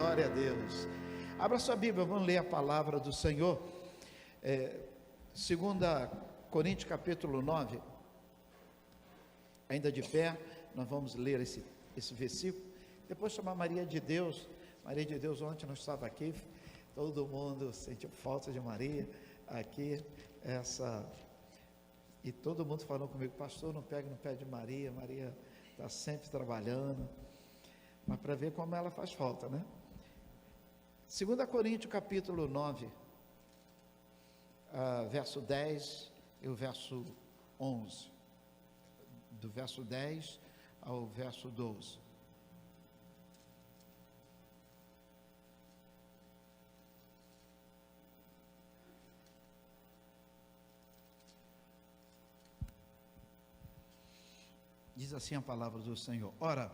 Glória a Deus. Abra sua Bíblia, vamos ler a palavra do Senhor. 2 Coríntios capítulo 9. Ainda de pé, nós vamos ler esse versículo. Depois chamar Maria de Deus. Maria de Deus, ontem não estava aqui. Todo mundo sentiu falta de Maria aqui. E todo mundo falou comigo: pastor, não pegue no pé de Maria. Maria está sempre trabalhando. Mas para ver como ela faz falta, né? 2 Coríntios capítulo 9, verso 10 e o verso 11, do verso 10 ao verso 12. Diz assim a palavra do Senhor: ora,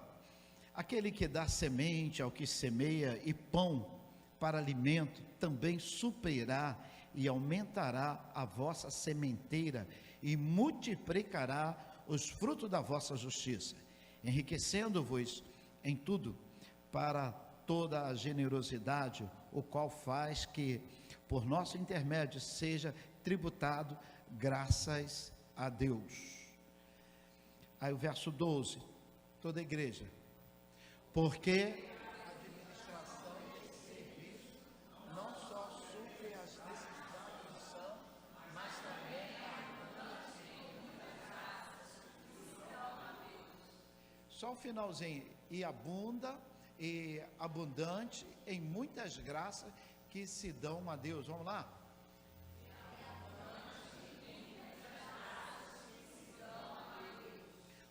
aquele que dá semente ao que semeia e pão para alimento, também suprirá e aumentará a vossa sementeira e multiplicará os frutos da vossa justiça, enriquecendo-vos em tudo para toda a generosidade, o qual faz que, por nosso intermédio, seja tributado graças a Deus. Aí o verso 12, toda a igreja: porque só o finalzinho, e abunda, e abundante em muitas graças que se dão a Deus. Vamos lá?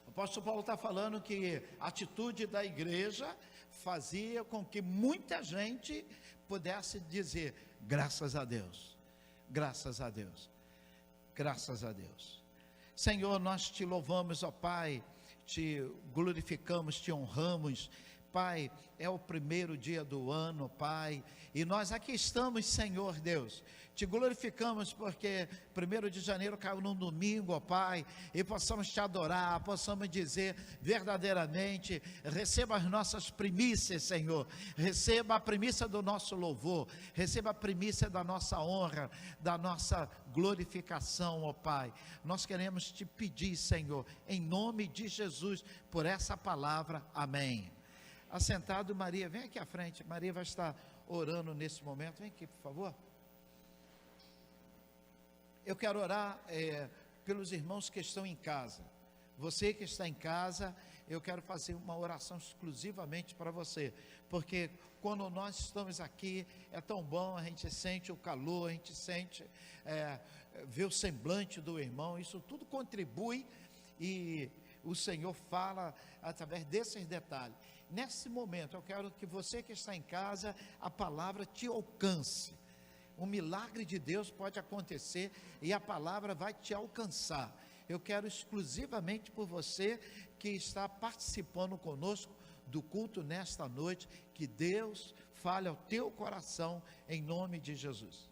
O apóstolo Paulo está falando que a atitude da igreja fazia com que muita gente pudesse dizer: graças a Deus, graças a Deus, graças a Deus. Senhor, nós te louvamos, ó Pai, te glorificamos, te honramos, Pai. É o primeiro dia do ano, Pai, e nós aqui estamos, Senhor Deus, te glorificamos porque 1º de janeiro caiu num domingo, ó Pai, e possamos te adorar, possamos dizer verdadeiramente: receba as nossas primícias, Senhor, receba a primícia do nosso louvor, receba a primícia da nossa honra, da nossa glorificação, ó Pai. Nós queremos te pedir, Senhor, em nome de Jesus, por essa palavra, amém. Assentado, Maria, vem aqui à frente. Maria vai estar orando nesse momento. Vem aqui, por favor. Eu quero orar pelos irmãos que estão em casa. Você que está em casa, eu quero fazer uma oração exclusivamente para você, porque quando nós estamos aqui, é tão bom, a gente sente o calor, a gente sente, vê o semblante do irmão, isso tudo contribui, e o Senhor fala através desses detalhes. Nesse momento, eu quero que você que está em casa, a palavra te alcance. Um milagre de Deus pode acontecer e a palavra vai te alcançar. Eu quero exclusivamente por você que está participando conosco do culto nesta noite, que Deus fale ao teu coração em nome de Jesus.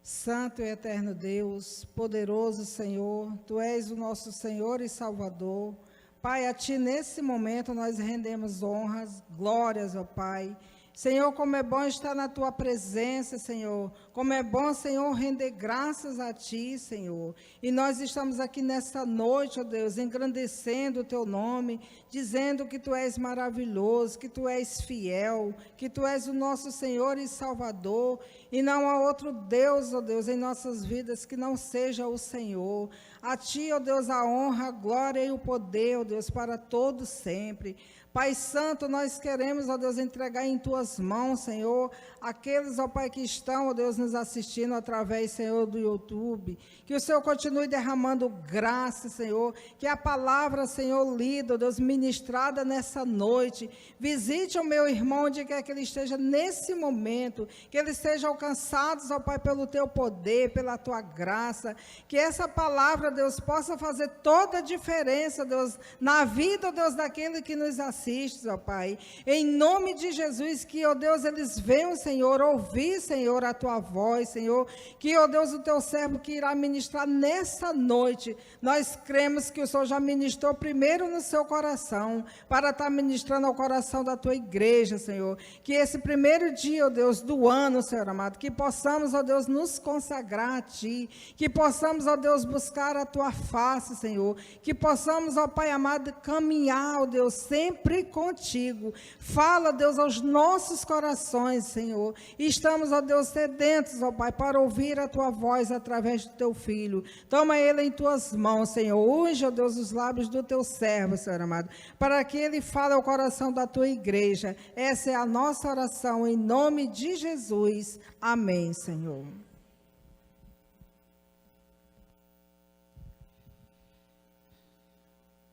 Santo e eterno Deus, poderoso Senhor, Tu és o nosso Senhor e Salvador. Pai, a Ti nesse momento nós rendemos honras, glórias, ó Pai. Senhor, como é bom estar na Tua presença, Senhor. Como é bom, Senhor, render graças a Ti, Senhor. E nós estamos aqui nesta noite, ó Deus, engrandecendo o Teu nome, dizendo que Tu és maravilhoso, que Tu és fiel, que Tu és o nosso Senhor e Salvador. E não há outro Deus, ó Deus, em nossas vidas que não seja o Senhor. A Ti, ó Deus, a honra, a glória e o poder, ó Deus, para todos sempre. Pai Santo, nós queremos, ó Deus, entregar em Tuas mãos, Senhor, aqueles, ó Pai, que estão, ó Deus, nos assistindo através, Senhor, do YouTube. Que o Senhor continue derramando graça, Senhor, que a palavra, Senhor, lida, ó Deus, ministrada nessa noite. Visite o meu irmão, onde quer que ele esteja nesse momento, que ele esteja alcançados, ó Pai, pelo Teu poder, pela Tua graça, que essa palavra, Deus, possa fazer toda a diferença, Deus, na vida, ó Deus, daquele que nos assiste, ó Pai, em nome de Jesus, que, ó Deus, eles venham, Senhor, ouvir, Senhor, a Tua voz, Senhor, que, ó Deus, o Teu servo que irá ministrar nessa noite, nós cremos que o Senhor já ministrou primeiro no seu coração, para estar ministrando ao coração da Tua igreja, Senhor, que esse primeiro dia, ó Deus, do ano, Senhor amado, que possamos, ó Deus, nos consagrar a Ti, que possamos, ó Deus, buscar a Tua face, Senhor, que possamos, ó Pai amado, caminhar, ó Deus, sempre contigo. Fala, Deus, aos nossos corações, Senhor. Estamos, ó Deus, sedentos, ó Pai, para ouvir a Tua voz através do Teu Filho. Toma Ele em Tuas mãos, Senhor. Unge, ó Deus, os lábios do Teu servo, Senhor amado, para que Ele fale ao coração da Tua igreja. Essa é a nossa oração, em nome de Jesus. Amém, Senhor.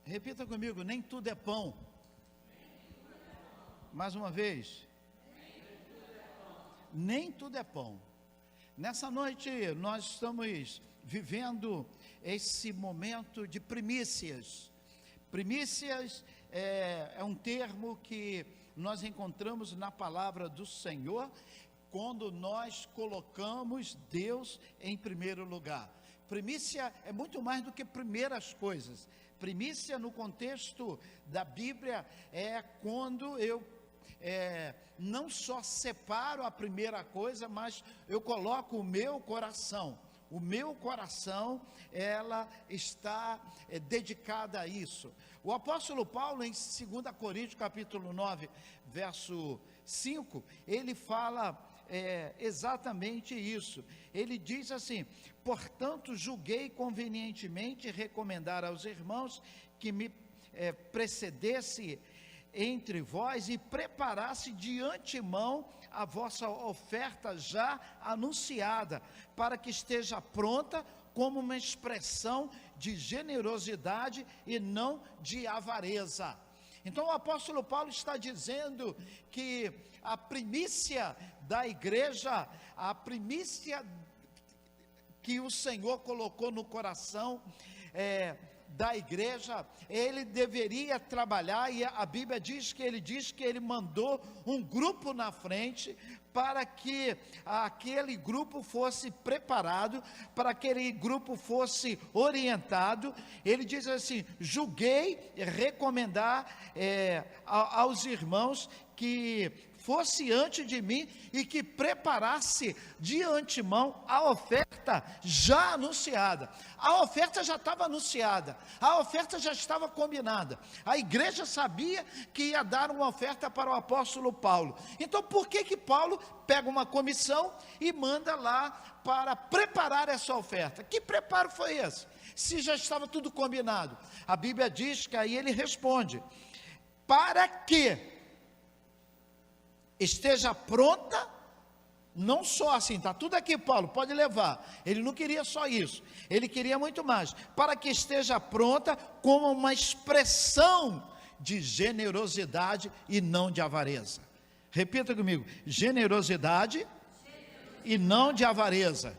Repita comigo, nem tudo é pão. Mais uma vez. Nem tudo é pão. Nessa noite nós estamos vivendo esse momento de primícias. Primícias é um termo que nós encontramos na palavra do Senhor, quando nós colocamos Deus em primeiro lugar. Primícia é muito mais do que primeiras coisas. Primícia, no contexto da Bíblia, é quando eu não só separo a primeira coisa, mas eu coloco o meu coração. O meu coração, ela está dedicada a isso. O apóstolo Paulo, em 2 Coríntios, capítulo 9, verso 5, ele fala exatamente isso. Ele diz assim: portanto, julguei convenientemente recomendar aos irmãos que me precedesse entre vós e preparasse de antemão a vossa oferta já anunciada, para que esteja pronta como uma expressão de generosidade e não de avareza. Então o apóstolo Paulo está dizendo que a primícia da igreja, a primícia que o Senhor colocou no coração da igreja, ele deveria trabalhar, e a Bíblia diz que ele mandou um grupo na frente, para que aquele grupo fosse preparado, para que aquele grupo fosse orientado. Ele diz assim: julguei recomendar aos irmãos que fosse antes de mim e que preparasse de antemão a oferta já anunciada. A oferta já estava anunciada, a oferta já estava combinada. A igreja sabia que ia dar uma oferta para o apóstolo Paulo. Então por que Paulo pega uma comissão e manda lá para preparar essa oferta? Que preparo foi esse? Se já estava tudo combinado. A Bíblia diz que aí ele responde: para que esteja pronta, não só assim, está tudo aqui, Paulo, pode levar. Ele não queria só isso, ele queria muito mais. Para que esteja pronta como uma expressão de generosidade e não de avareza. Repita comigo: generosidade e não de avareza.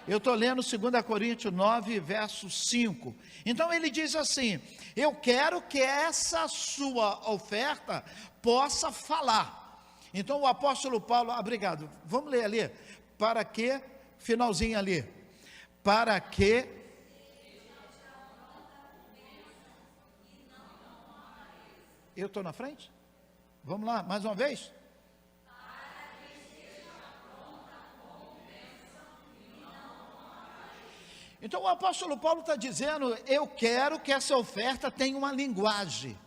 Eu estou lendo 2 Coríntios 9, verso 5. Então ele diz assim: eu quero que essa sua oferta possa falar. Então o apóstolo Paulo, obrigado, vamos ler ali, para que, finalzinho ali, para que, eu estou na frente? Vamos lá, mais uma vez? Então o apóstolo Paulo está dizendo: eu quero que essa oferta tenha uma linguagem.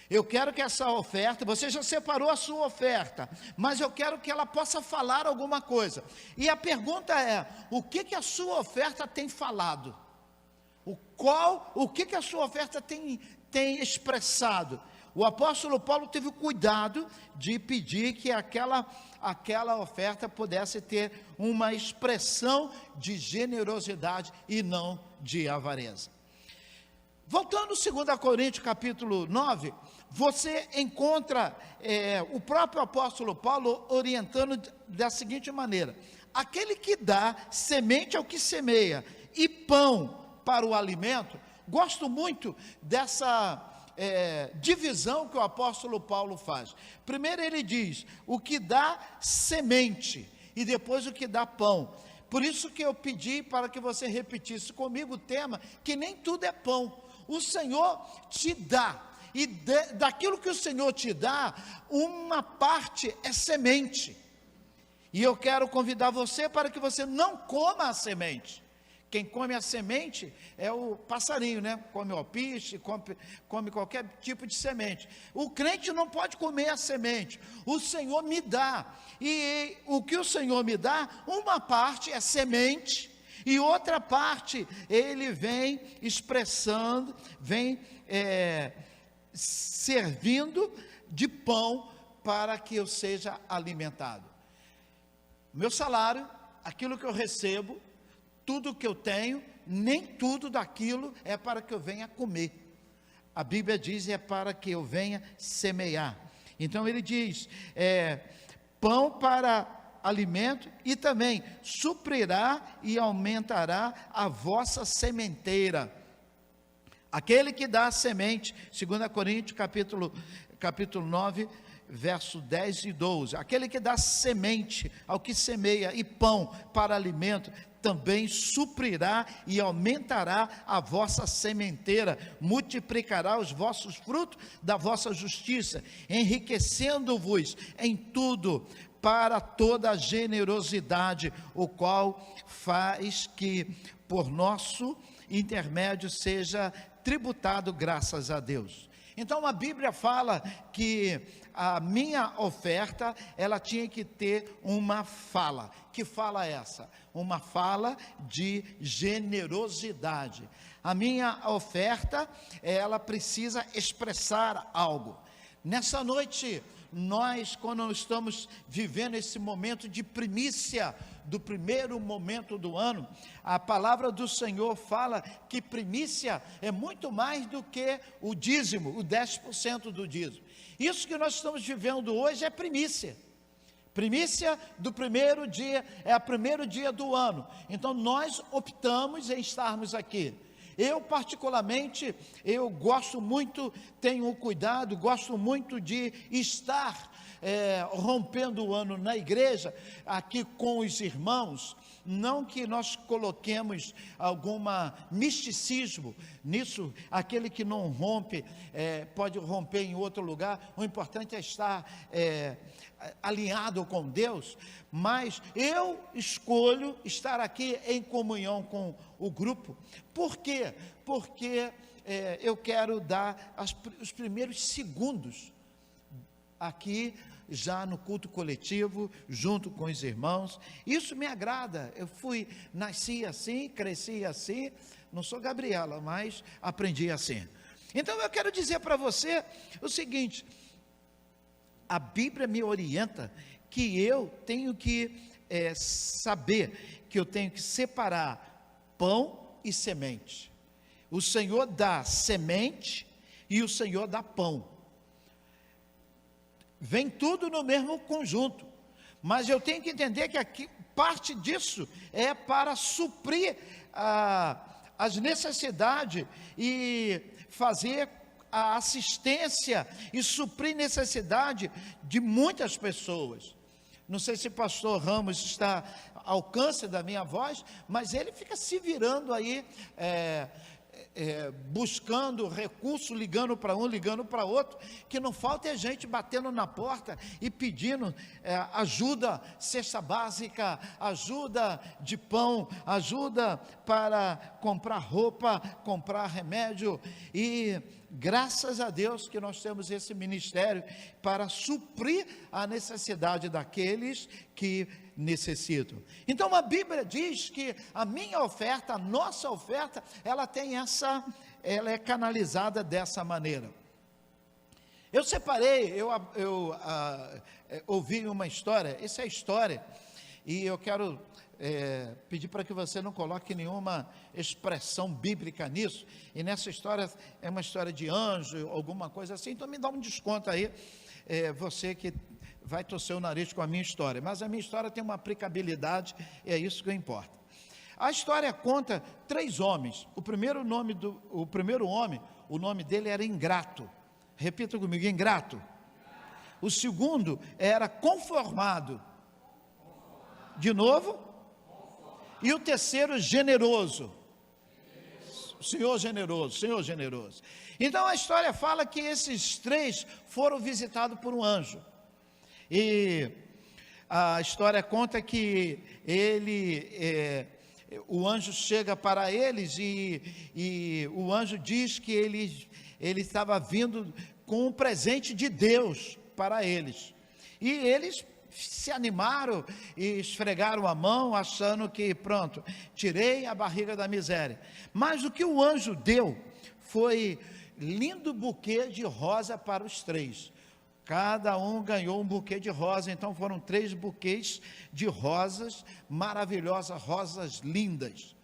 Eu quero que essa oferta, você já separou a sua oferta, mas eu quero que ela possa falar alguma coisa. E a pergunta é: o que a sua oferta tem falado? O que a sua oferta tem expressado? O apóstolo Paulo teve o cuidado de pedir que aquela oferta pudesse ter uma expressão de generosidade e não de avareza. Voltando ao 2 Coríntios capítulo 9, você encontra o próprio apóstolo Paulo orientando da seguinte maneira: aquele que dá semente ao que semeia e pão para o alimento. Gosto muito dessa divisão que o apóstolo Paulo faz. Primeiro ele diz o que dá semente e depois o que dá pão. Por isso que eu pedi para que você repetisse comigo o tema, que nem tudo é pão. O Senhor te dá, e daquilo que o Senhor te dá, uma parte é semente. E eu quero convidar você para que você não coma a semente. Quem come a semente é o passarinho, né? Come o alpiste, come qualquer tipo de semente. O crente não pode comer a semente. O Senhor me dá. E o que o Senhor me dá, uma parte é semente, e outra parte Ele vem expressando, vem servindo de pão para que eu seja alimentado. Meu salário, aquilo que eu recebo, tudo que eu tenho, nem tudo daquilo é para que eu venha comer. A Bíblia diz é para que eu venha semear. Então ele diz, pão para alimento e também suprirá e aumentará a vossa sementeira. Aquele que dá a semente, 2 Coríntios capítulo 9, verso 10 e 12, aquele que dá semente ao que semeia e pão para alimento, também suprirá e aumentará a vossa sementeira, multiplicará os vossos frutos da vossa justiça, enriquecendo-vos em tudo, para toda a generosidade, o qual faz que, por nosso intermédio, seja tributado graças a Deus. Então a Bíblia fala que a minha oferta, ela tinha que ter uma fala. Que fala é essa? Uma fala de generosidade. A minha oferta, ela precisa expressar algo. Nessa noite, nós, quando estamos vivendo esse momento de primícia, do primeiro momento do ano, a palavra do Senhor fala que primícia é muito mais do que o dízimo, o 10% do dízimo. Isso que nós estamos vivendo hoje é primícia. Primícia do primeiro dia, é o primeiro dia do ano. Então nós optamos em estarmos aqui. Eu particularmente, eu gosto muito, tenho cuidado, gosto muito de estar rompendo o ano na igreja, aqui com os irmãos. Não que nós coloquemos alguma misticismo nisso, aquele que não rompe, pode romper em outro lugar, o importante é estar alinhado com Deus, mas eu escolho estar aqui em comunhão com o grupo. Por quê? Porque eu quero dar os primeiros segundos aqui, já no culto coletivo, junto com os irmãos. Isso me agrada. Eu nasci assim, cresci assim, não sou Gabriela, mas aprendi assim. Então eu quero dizer para você o seguinte: a Bíblia me orienta que eu tenho que saber que eu tenho que separar pão e semente. O Senhor dá semente e o Senhor dá pão. Vem tudo no mesmo conjunto, mas eu tenho que entender que aqui parte disso é para suprir as necessidades e fazer a assistência e suprir necessidade de muitas pessoas. Não sei se o pastor Ramos está ao alcance da minha voz, mas ele fica se virando aí, buscando recurso, ligando para um, ligando para outro, que não falta é gente batendo na porta e pedindo ajuda, cesta básica, ajuda de pão, ajuda para comprar roupa, comprar remédio. E graças a Deus que nós temos esse ministério para suprir a necessidade daqueles que necessitam. Então a Bíblia diz que a minha oferta, a nossa oferta, ela é canalizada dessa maneira. Eu separei, eu ouvi uma história, essa é a história, E eu quero pedir para que você não coloque nenhuma expressão bíblica nisso, e nessa história é uma história de anjo, alguma coisa assim, então me dá um desconto aí, você que vai torcer o nariz com a minha história, mas a minha história tem uma aplicabilidade, e é isso que importa. A história conta 3 homens. O primeiro homem, o nome dele era Ingrato. Repita comigo, Ingrato. O segundo era Conformado. De novo. E o terceiro, Generoso. Senhor generoso, Senhor generoso. Então a história fala que esses 3 foram visitados por um anjo. E a história conta que o anjo chega para eles e o anjo diz que ele estava vindo com um presente de Deus para eles. E eles se animaram e esfregaram a mão, achando que pronto, tirei a barriga da miséria. Mas o que o anjo deu foi lindo buquê de rosa para os 3. Cada um ganhou um buquê de rosa, então foram 3 buquês de rosas maravilhosas, rosas lindas.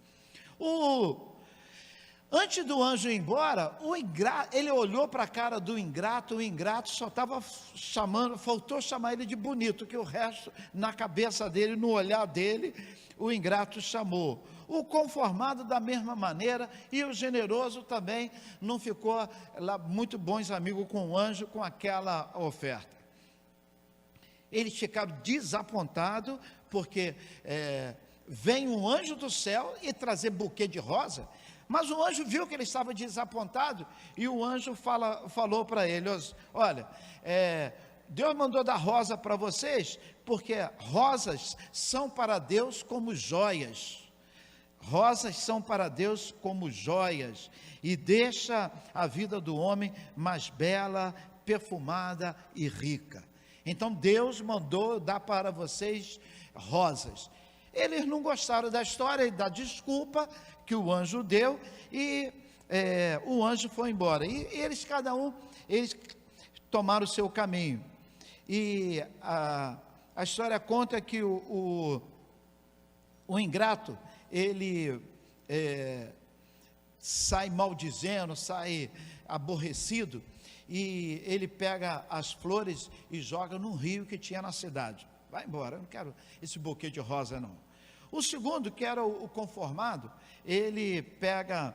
Antes do anjo ir embora, ele olhou para a cara do ingrato, o ingrato só estava chamando, faltou chamar ele de bonito, que o resto, na cabeça dele, no olhar dele, o ingrato chamou. O conformado da mesma maneira, e o generoso também não ficou lá muito bons amigos com o anjo, com aquela oferta. Eles ficaram desapontados, porque vem um anjo do céu e trazer buquê de rosa. Mas o anjo viu que ele estava desapontado, e o anjo falou para eles: olha, Deus mandou dar rosa para vocês, porque rosas são para Deus como joias. Rosas são para Deus como joias, e deixa a vida do homem mais bela, perfumada e rica. Então Deus mandou dar para vocês rosas. Eles não gostaram da história e da desculpa que o anjo deu, e o anjo foi embora. E eles tomaram o seu caminho. E a história conta que o ingrato, ele sai maldizendo, sai aborrecido, e ele pega as flores e joga num rio que tinha na cidade. Vai embora, eu não quero esse buquê de rosa não. O segundo, que era o conformado, ele pega,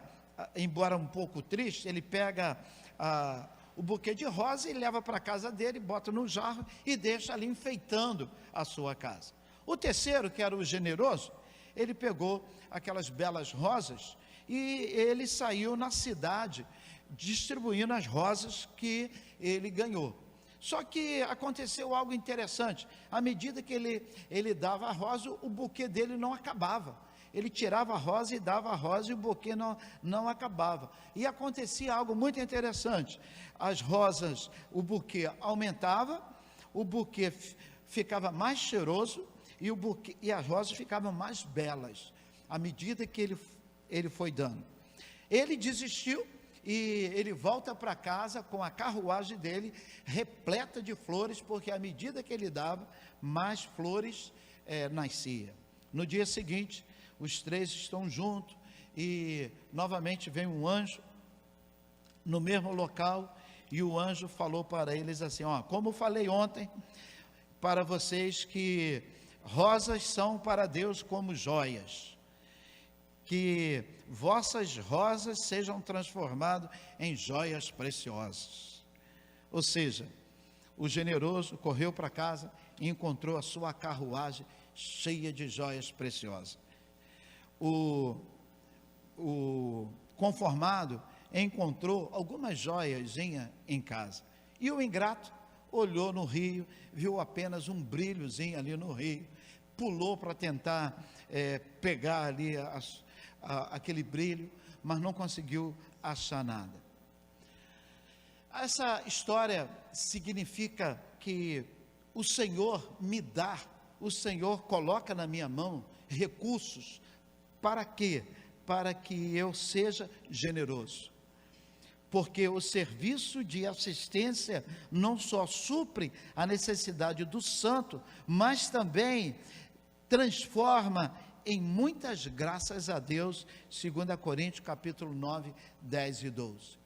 embora um pouco triste, ele pega o buquê de rosa e leva para a casa dele, bota no jarro e deixa ali enfeitando a sua casa. O terceiro, que era o generoso, ele pegou aquelas belas rosas e ele saiu na cidade distribuindo as rosas que ele ganhou. Só que aconteceu algo interessante. À medida que ele dava a rosa, o buquê dele não acabava. Ele tirava a rosa e dava a rosa, e o buquê não acabava. E acontecia algo muito interessante. As rosas, o buquê aumentava, o buquê ficava mais cheiroso, e as rosas ficavam mais belas, à medida que ele foi dando. Ele desistiu, e ele volta para casa com a carruagem dele repleta de flores, porque à medida que ele dava, mais flores nascia. No dia seguinte, os 3 estão juntos, e novamente vem um anjo no mesmo local, e o anjo falou para eles assim: como falei ontem para vocês, que rosas são para Deus como joias, que vossas rosas sejam transformadas em joias preciosas. Ou seja, o generoso correu para casa e encontrou a sua carruagem cheia de joias preciosas. O conformado encontrou algumas joias em casa, e o ingrato olhou no rio, viu apenas um brilhozinho ali no rio, pulou para tentar pegar ali aquele brilho, mas não conseguiu achar nada. Essa história significa que o Senhor me dá, o Senhor coloca na minha mão recursos. Para quê? Para que eu seja generoso. Porque o serviço de assistência não só supre a necessidade do santo, mas também transforma em muitas graças a Deus, 2 Coríntios capítulo 9, 10 e 12.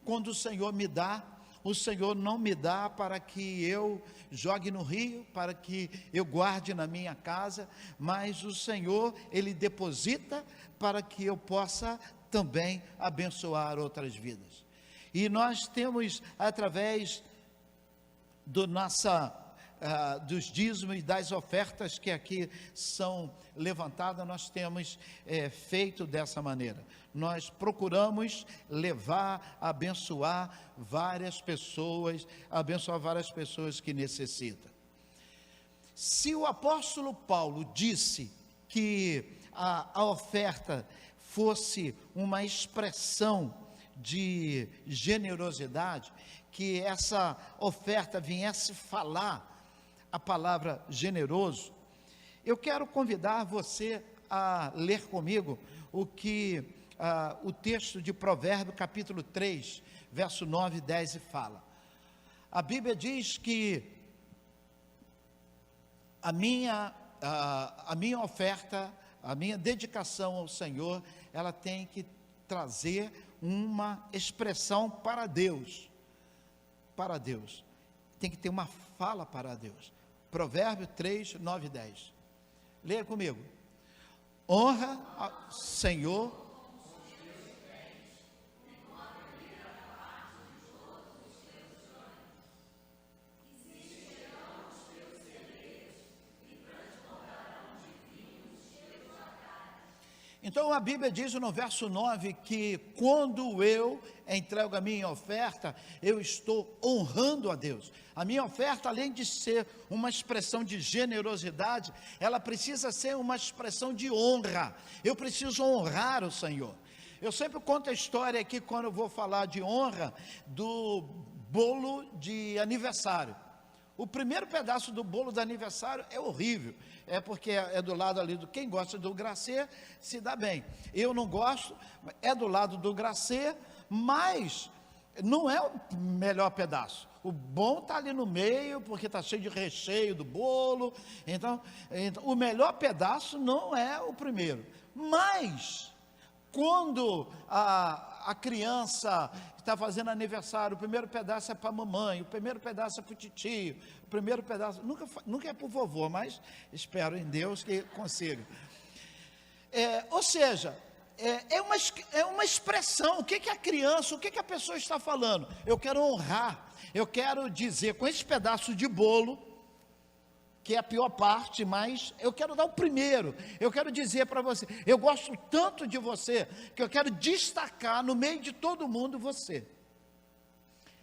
Quando o Senhor me dá, o Senhor não me dá para que eu jogue no rio, para que eu guarde na minha casa, mas o Senhor, Ele deposita para que eu possa também abençoar outras vidas. E nós temos, através dos dízimos e das ofertas que aqui são levantadas, nós temos feito dessa maneira. Nós procuramos abençoar várias pessoas que necessitam. Se o apóstolo Paulo disse que a oferta fosse uma expressão de generosidade, que essa oferta viesse falar a palavra generoso, eu quero convidar você a ler comigo o texto de Provérbios capítulo 3, verso 9 e 10 fala. A Bíblia diz que a minha oferta, a minha dedicação ao Senhor, ela tem que trazer uma expressão para Deus, tem que ter uma fala para Deus. Provérbios 3, 9 e 10, leia comigo. Honra ao Senhor Então a Bíblia diz no verso 9 que quando eu entrego a minha oferta, eu estou honrando a Deus. A minha oferta, além de ser uma expressão de generosidade, ela precisa ser uma expressão de honra. Eu preciso honrar o Senhor. Eu sempre conto a história aqui, quando eu vou falar de honra, do bolo de aniversário. O primeiro pedaço do bolo de aniversário é horrível, porque é do lado ali quem gosta do glacê se dá bem. Eu não gosto, é do lado do glacê, mas não é o melhor pedaço. O bom está ali no meio, porque está cheio de recheio do bolo. Então, o melhor pedaço não é o primeiro. Mas quando a criança está fazendo aniversário, o primeiro pedaço é para a mamãe, o primeiro pedaço é para o titio, o primeiro pedaço, nunca é para o vovô, mas espero em Deus que consiga. Ou seja, é uma expressão. O que a criança, o que a pessoa está falando? Eu quero honrar, eu quero dizer, com esse pedaço de bolo, que é a pior parte, mas eu quero dar o primeiro. Eu quero dizer para você, eu gosto tanto de você, que eu quero destacar no meio de todo mundo você.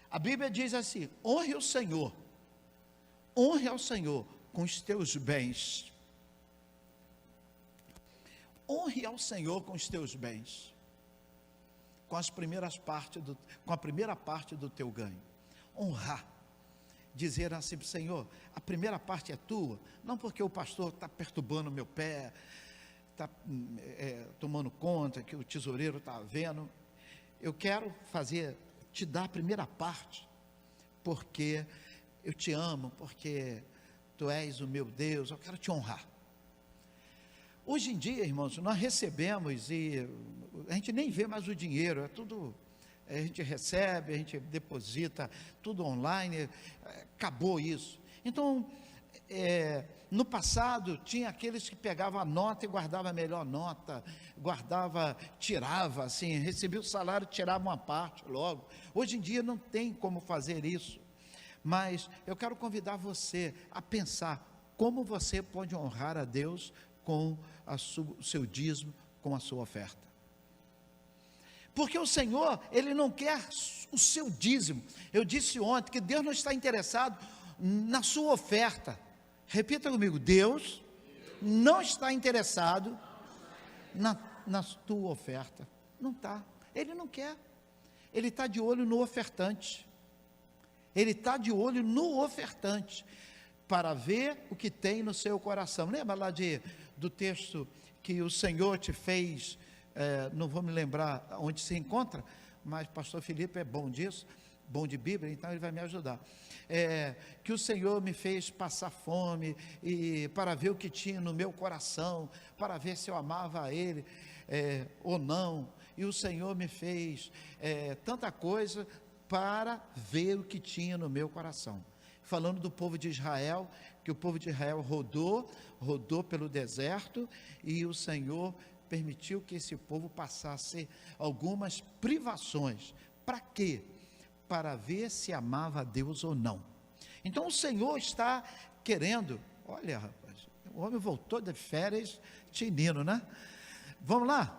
A Bíblia diz assim: honre ao Senhor com os teus bens. Honre ao Senhor com os teus bens, com a primeira parte do teu ganho. Honrar. Dizer assim para o Senhor, a primeira parte é tua, não porque o pastor está perturbando o meu pé, está tomando conta, que o tesoureiro está vendo. Eu quero te dar a primeira parte, porque eu te amo, porque tu és o meu Deus, eu quero te honrar. Hoje em dia, irmãos, nós recebemos e a gente nem vê mais o dinheiro, é tudo... A gente recebe, a gente deposita, tudo online, acabou isso. Então, no passado, tinha aqueles que pegavam a nota e guardavam a melhor nota, tirava, assim, recebia o salário, tirava uma parte logo. Hoje em dia não tem como fazer isso, mas eu quero convidar você a pensar como você pode honrar a Deus com o seu dízimo, com a sua oferta. Porque o Senhor, Ele não quer o seu dízimo. Eu disse ontem que Deus não está interessado na sua oferta. Repita comigo: Deus não está interessado na tua oferta. Não está. Ele não quer. Ele está de olho no ofertante. Ele está de olho no ofertante, para ver o que tem no seu coração. Lembra lá do texto que o Senhor te fez... não vou me lembrar onde se encontra, mas pastor Felipe é bom disso, bom de Bíblia, então ele vai me ajudar. Que o Senhor me fez passar fome, e para ver o que tinha no meu coração, para ver se eu amava a Ele ou não, e o Senhor me fez tanta coisa para ver o que tinha no meu coração. Falando do povo de Israel, que o povo de Israel rodou pelo deserto, e o Senhor permitiu que esse povo passasse algumas privações. Para quê? Para ver se amava a Deus ou não. Então o Senhor está querendo, olha rapaz, o homem voltou de férias, tinino, né? Vamos lá.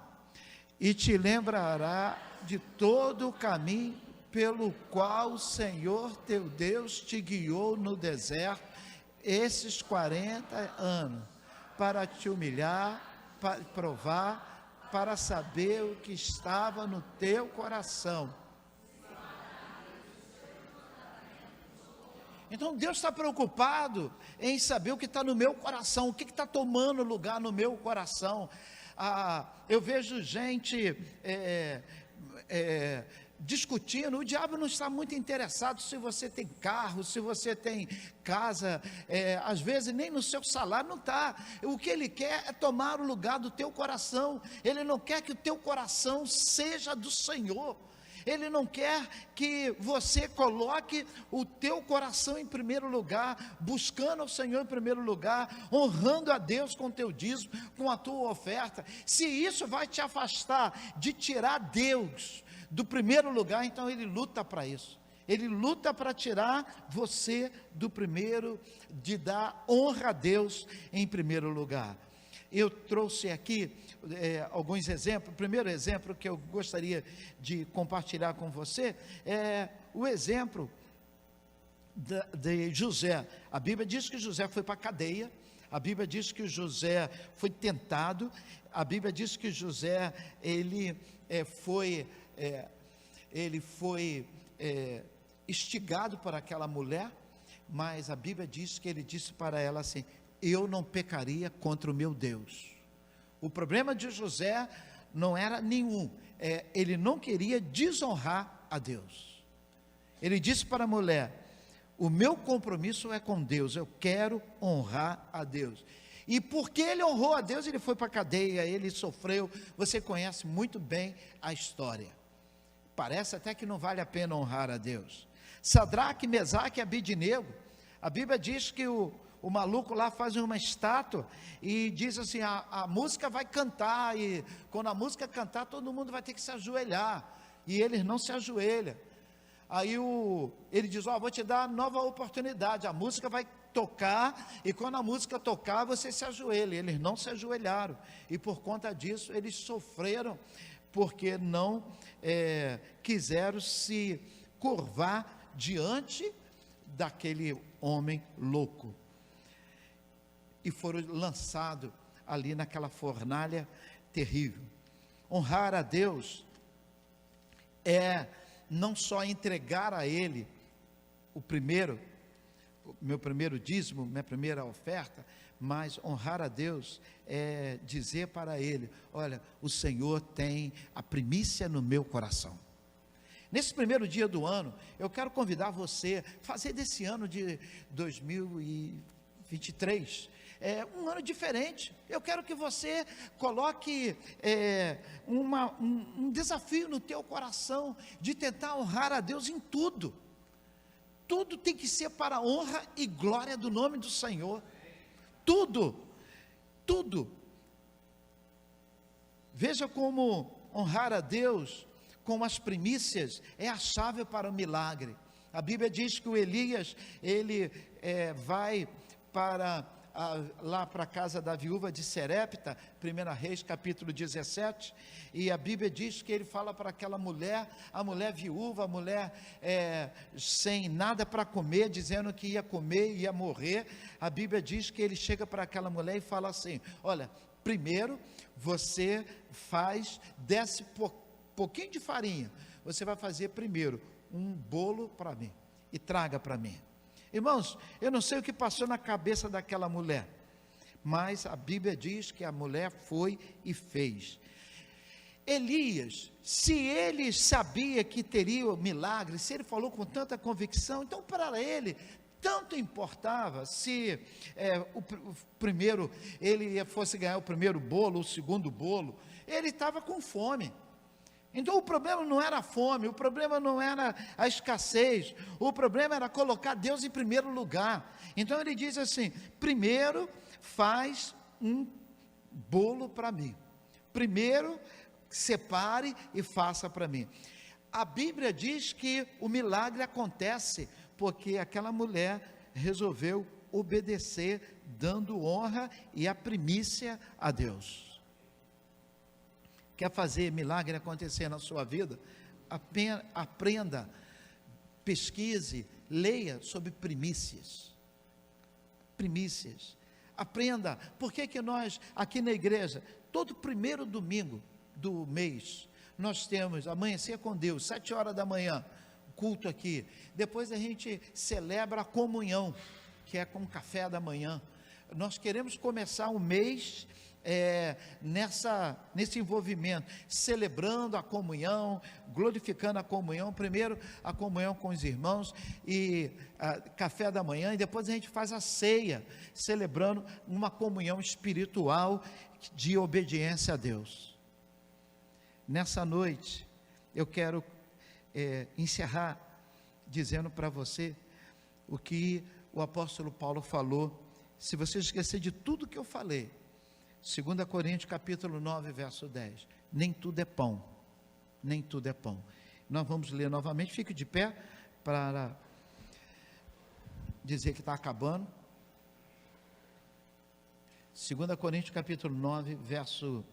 E te lembrará de todo o caminho pelo qual o Senhor teu Deus te guiou no deserto, esses 40 anos, para te humilhar, para provar, para saber o que estava no teu coração. Então Deus está preocupado em saber o que está no meu coração, o que está tomando lugar no meu coração. Eu vejo gente discutindo, o diabo não está muito interessado se você tem carro, se você tem casa, às vezes nem no seu salário não está. O que ele quer é tomar o lugar do teu coração. Ele não quer que o teu coração seja do Senhor. Ele não quer que você coloque o teu coração em primeiro lugar, buscando o Senhor em primeiro lugar, honrando a Deus com o teu dízimo, com a tua oferta. Se isso vai te afastar de tirar Deus do primeiro lugar, então ele luta para isso. Ele luta para tirar você do primeiro, de dar honra a Deus em primeiro lugar. Eu trouxe aqui alguns exemplos. O primeiro exemplo que eu gostaria de compartilhar com você é o exemplo de José. A Bíblia diz que José foi para a cadeia, a Bíblia diz que José foi tentado, a Bíblia diz que José foi instigado por aquela mulher, mas a Bíblia diz que ele disse para ela assim: eu não pecaria contra o meu Deus. O problema de José não era nenhum, ele não queria desonrar a Deus. Ele disse para a mulher: o meu compromisso é com Deus, eu quero honrar a Deus. E porque ele honrou a Deus, ele foi para a cadeia, ele sofreu. Você conhece muito bem a história. Parece até que não vale a pena honrar a Deus. Sadraque, Mesaque e Abidnego, a Bíblia diz que o maluco lá faz uma estátua e diz assim: a música vai cantar, e quando a música cantar, todo mundo vai ter que se ajoelhar, e eles não se ajoelham. Aí ele diz: vou te dar nova oportunidade, a música vai tocar, e quando a música tocar, você se ajoelha. Eles não se ajoelharam, e por conta disso, eles sofreram, porque não quiseram se curvar diante daquele homem louco, e foram lançados ali naquela fornalha terrível. Honrar a Deus é não só entregar a Ele meu primeiro dízimo, minha primeira oferta, mas honrar a Deus é dizer para Ele: olha, o Senhor tem a primícia no meu coração. Nesse primeiro dia do ano, eu quero convidar você a fazer desse ano de 2023 um ano diferente. Eu quero que você coloque um desafio no teu coração de tentar honrar a Deus em tudo. Tudo tem que ser para a honra e glória do nome do Senhor. Tudo. Veja como honrar a Deus com as primícias é a chave para o milagre. A Bíblia diz que o Elias, ele vai lá para a casa da viúva de Serepta, 1 Reis capítulo 17, e a Bíblia diz que ele fala para aquela mulher, a mulher viúva, a mulher sem nada para comer, dizendo que ia comer e ia morrer. A Bíblia diz que ele chega para aquela mulher e fala assim: olha, primeiro você desce pouquinho de farinha, você vai fazer primeiro um bolo para mim e traga para mim. Irmãos, eu não sei o que passou na cabeça daquela mulher, mas a Bíblia diz que a mulher foi e fez. Elias, se ele sabia que teria o milagre, se ele falou com tanta convicção, então para ele tanto importava se o primeiro, ele fosse ganhar o primeiro bolo, o segundo bolo, ele estava com fome. Então o problema não era a fome, o problema não era a escassez, o problema era colocar Deus em primeiro lugar. Então ele diz assim: primeiro faz um bolo para mim, primeiro separe e faça para mim. A Bíblia diz que o milagre acontece porque aquela mulher resolveu obedecer, dando honra e a primícia a Deus. Quer fazer milagre acontecer na sua vida? Aprenda, pesquise, leia sobre primícias. Primícias. Aprenda. Por que nós, aqui na igreja, todo primeiro domingo do mês, nós temos Amanhecer com Deus, 7 horas da manhã, culto aqui. Depois a gente celebra a comunhão, que é com café da manhã. Nós queremos começar o mês nesse envolvimento, celebrando a comunhão, glorificando a comunhão, primeiro a comunhão com os irmãos, e café da manhã, e depois a gente faz a ceia, celebrando uma comunhão espiritual de obediência a Deus. Nessa noite, eu quero encerrar dizendo para você o que o apóstolo Paulo falou. Se você esquecer de tudo que eu falei, 2 Coríntios capítulo 9, verso 10, nem tudo é pão, nem tudo é pão. Nós vamos ler novamente, fique de pé para dizer que está acabando. 2 Coríntios capítulo 9, verso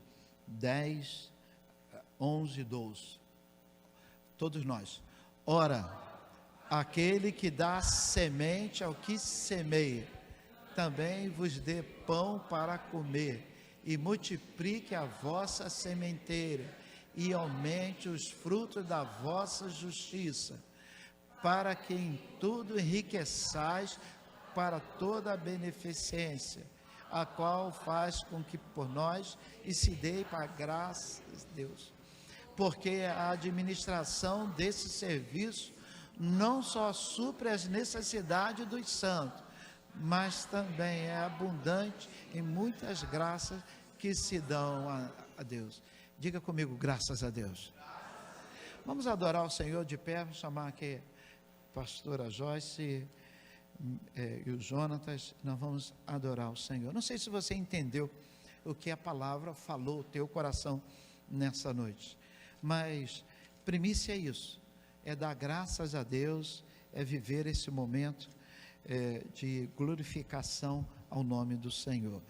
10, 11 e 12, todos nós. Ora, aquele que dá semente ao que semeia, também vos dê pão para comer, e multiplique a vossa sementeira, e aumente os frutos da vossa justiça, para que em tudo enriqueçais para toda a beneficência, a qual faz com que por nós e se dê para a graça de Deus. Porque a administração desse serviço não só supre as necessidades dos santos, mas também é abundante em muitas graças que se dão a Deus. Diga comigo, graças a Deus. Vamos adorar o Senhor de pé. Vou chamar aqui a pastora Joyce e o Jonatas. Nós vamos adorar o Senhor. Não sei se você entendeu o que a palavra falou ao teu coração nessa noite, mas primícia é isso, é dar graças a Deus, é viver esse momento de glorificação ao nome do Senhor.